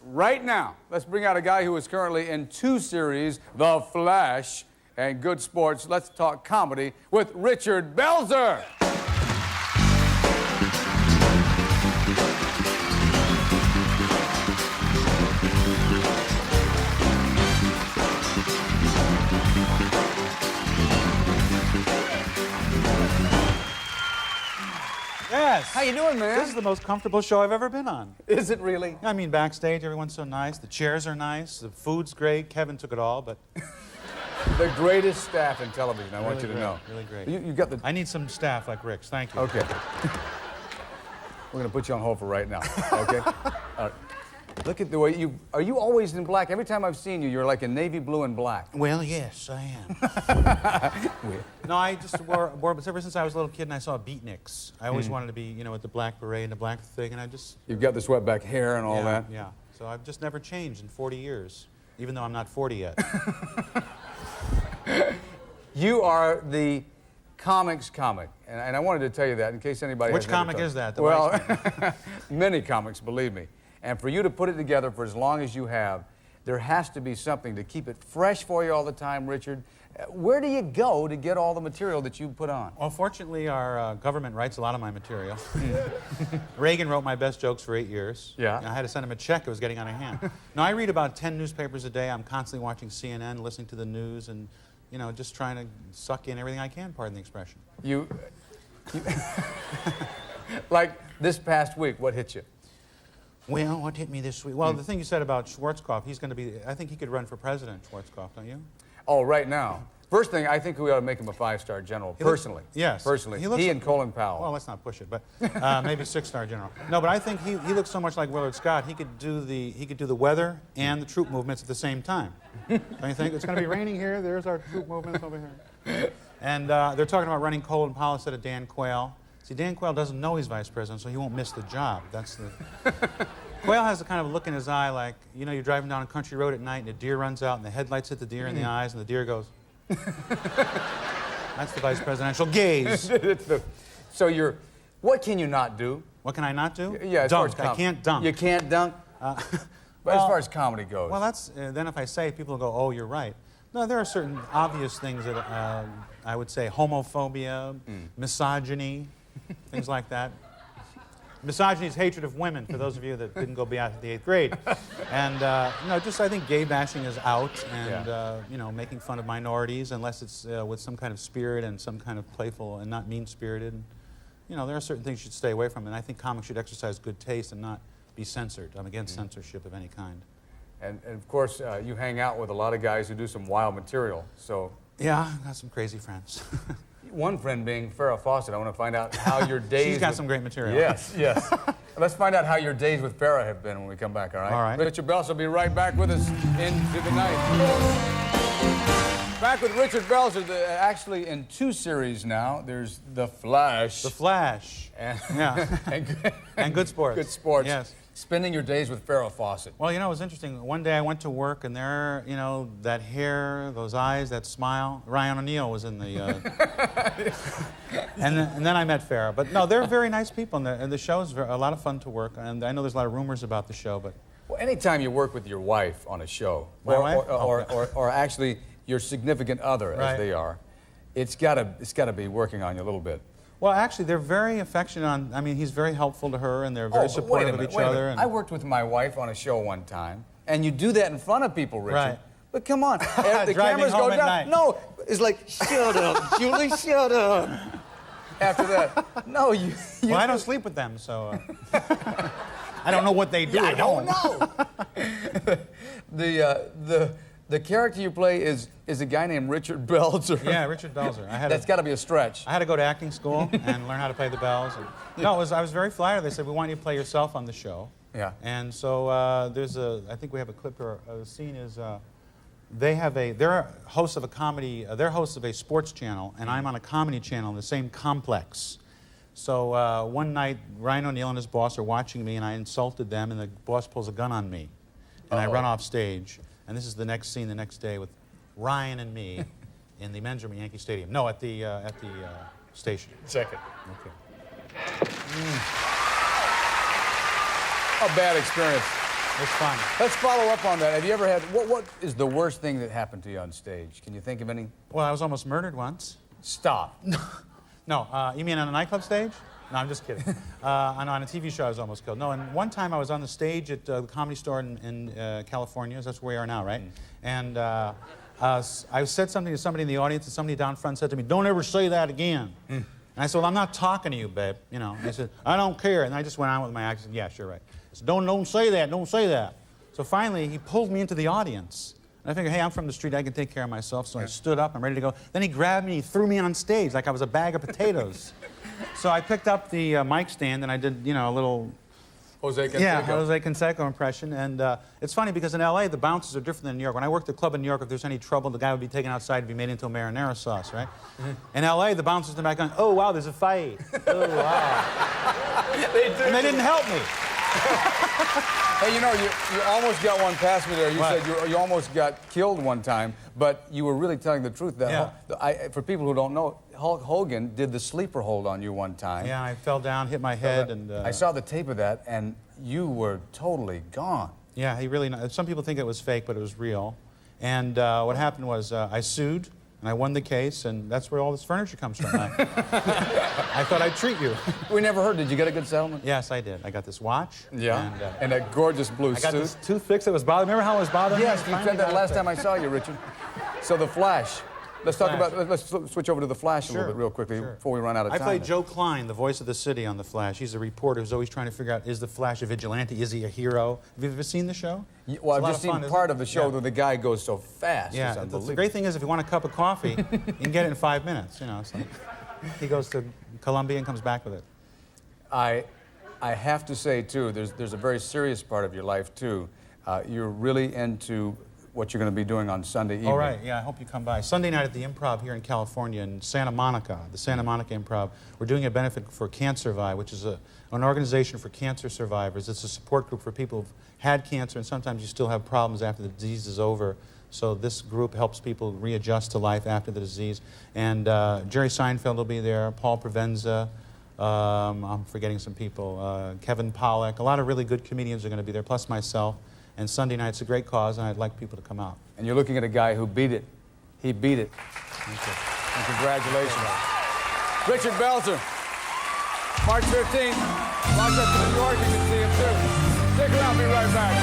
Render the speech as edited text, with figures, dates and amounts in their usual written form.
right now. Let's bring out a guy who is currently in 2 series, The Flash and Good Sports. Let's talk comedy with Richard Belzer. Yes. How you doing, man? This is the most comfortable show I've ever been on. Is it really? I mean, backstage, everyone's so nice. The chairs are nice. The food's great. Kevin took it all, but... The greatest staff in television, I want you to great, know. Really great. You got the... I need some staff like Rick's. Thank you. Okay. We're going to put you on hold for right now, okay? All right. Look at the way you... Are you always in black? Every time I've seen you, you're like in navy blue and black. Well, yes, I am. No, I just wore, but ever since I was a little kid and I saw beatniks, I always wanted to be, you know, with the black beret and the black thing, and I just... You've got the swept back hair and all that. Yeah. So I've just never changed in 40 years, even though I'm not 40 yet. You are the comics comic, and I wanted to tell you that in case anybody... Which comic is that? Well, many comics, believe me. And for you to put it together for as long as you have, there has to be something to keep it fresh for you all the time, Richard. Where do you go to get all the material that you put on? Well, fortunately, our government writes a lot of my material. Reagan wrote my best jokes for 8 years. Yeah. And I had to send him a check. It was getting out of hand. Now, I read about 10 newspapers a day. I'm constantly watching CNN, listening to the news, and, you know, just trying to suck in everything I can, pardon the expression. You like this past week, what hit you? Well, what hit me this week? Well, the thing you said about Schwarzkopf, he's going to be, I think he could run for president, Schwarzkopf, don't you? Oh, right now. First thing, I think we ought to make him a 5-star general, personally. Yes. Personally. He looks He like, and Colin Powell. Well, let's not push it, but maybe 6-star general. No, but I think he looks so much like Willard Scott. He could do the weather and the troop movements at the same time. Don't you think? It's going to be raining here. There's our troop movements over here. And they're talking about running Colin Powell instead of Dan Quayle. See, Dan Quayle doesn't know he's vice president, so he won't miss the job. That's the... Quayle has the kind of look in his eye like, you know, you're driving down a country road at night and a deer runs out and the headlights hit the deer in the eyes and the deer goes... That's the vice presidential gaze. So you're... What can you not do? What can I not do? Yeah, as dunk. far as I can't dunk. You can't dunk? But well, as far as comedy goes... Well, that's... then if I say it, people go, oh, you're right. No, there are certain obvious things that I would say homophobia, misogyny, things like that. Misogyny is hatred of women, for those of you that didn't go beyond the 8th grade. And, you know, just I think gay bashing is out, and, you know, making fun of minorities, unless it's with some kind of spirit and some kind of playful and not mean-spirited. You know, there are certain things you should stay away from, and I think comics should exercise good taste and not be censored. I'm against censorship of any kind. And of course, you hang out with a lot of guys who do some wild material, so... Yeah, I got some crazy friends. One friend being Farrah Fawcett. I want to find out how your days... She's got some great material. Yes, yes. Let's find out how your days with Farrah have been when we come back, all right? All right. Richard Belzer will be right back with us into the night. Back with Richard Belzer, actually in 2 series now. There's The Flash. The Flash. And, Yeah. and Good Sports. Good Sports. Yes. Spending your days with Farrah Fawcett. Well, you know, it was interesting. One day I went to work, and there, you know, that hair, those eyes, that smile. Ryan O'Neal was in the... and then I met Farrah. But no, they're very nice people, and the show's a lot of fun to work. And I know there's a lot of rumors about the show, but... Well, anytime you work with your wife on a show, My wife? or actually your significant other, as they are, it's gotta be working on you a little bit. Well, actually, they're very affectionate on... I mean, he's very helpful to her, and they're very supportive of each other. And... I worked with my wife on a show one time, and you do that in front of people, Richard. Right. But come on, the cameras go down. Night. No, it's like, shut up, Julie, shut up. After that, no, you well, I don't sleep with them, so... I don't know what they do at home. I don't know. The character you play is a guy named Richard Belzer. Yeah, Richard Belzer. That's got to be a stretch. I had to go to acting school and learn how to play the bells. No, I was very flattered. They said, we want you to play yourself on the show. Yeah. And so I think we have a clip or a scene is, they're hosts of a comedy, they're hosts of a sports channel, and I'm on a comedy channel in the same complex. So one night, Ryan O'Neal and his boss are watching me, and I insulted them, and the boss pulls a gun on me. And I run off stage. And this is the next scene the next day with Ryan and me in the men's room at Yankee Stadium. No, at the station. Check it. Okay. A bad experience. It's fun. Let's follow up on that. Have you ever had, what is the worst thing that happened to you on stage? Can you think of any? Well, I was almost murdered once. Stop. No, you mean on a nightclub stage? No, I'm just kidding. On a TV show, I was almost killed. No, and one time I was on the stage at the Comedy Store in California. That's where we are now, right? And I said something to somebody in the audience, and somebody down front said to me, "Don't ever say that again." And I said, "Well, I'm not talking to you, babe." You know. And he said, "I don't care." And I just went on with my act. I said, "Yeah, sure, right." He said, Don't say that. Don't say that." So finally, he pulled me into the audience. And I figured, hey, I'm from the street. I can take care of myself. So I stood up. I'm ready to go. Then he grabbed me. He threw me on stage like I was a bag of potatoes. So I picked up the mic stand and I did, you know, a little Jose Canseco. Yeah, Jose Canseco impression. And it's funny because in L.A., the bouncers are different than in New York. When I worked at the club in New York, if there's any trouble, the guy would be taken outside and be made into a marinara sauce, right? In L.A., the bouncers in the back going, "Oh, wow, there's a fight. Oh, wow." And they didn't help me. Hey, you know, you almost got one past me there. You What? said you almost got killed one time, but you were really telling the truth. That for people who don't know, Hulk Hogan did the sleeper hold on you one time. Yeah, I fell down, hit my head, and... I saw the tape of that, and you were totally gone. Yeah, he really... Some people think it was fake, but it was real. And what happened was I sued, and I won the case, and that's where all this furniture comes from. I thought I'd treat you. We never heard. Did you get a good settlement? Yes, I did. I got this watch. Yeah. And, and a gorgeous blue I got suit. this toothpicks that was bothering. Remember how it was bothering me? Yes, you said that last time I saw you, Richard. So the Flash. Let's talk about. Let's switch over to the Flash a little bit real quickly before we run out of time. I played Joe Klein, the voice of the city on The Flash. He's a reporter who's always trying to figure out, is the Flash a vigilante? Is he a hero? Have you ever seen the show? Well, I've just seen part of the show where the guy goes so fast. Yeah, It's unbelievable. the great thing is if you want a cup of coffee, you can get it in 5 minutes. You know, it's like, he goes to Colombia and comes back with it. I have to say, too, there's a very serious part of your life, too. You're really into what you're going to be doing on Sunday evening. All right, yeah, I hope you come by. Sunday night at the Improv here in California in Santa Monica, the Santa Monica Improv, we're doing a benefit for Cancervi, which is an organization for cancer survivors. It's a support group for people who've had cancer, and sometimes you still have problems after the disease is over. So this group helps people readjust to life after the disease. And Jerry Seinfeld will be there, Paul Provenza, I'm forgetting some people, Kevin Pollak. A lot of really good comedians are going to be there, plus myself. And Sunday night's a great cause, and I'd like people to come out. And you're looking at a guy who beat it. He beat it. Thank you. And congratulations. Richard Belzer, March 15th. Watch up to New York, you can see him too. Stick around, be right back.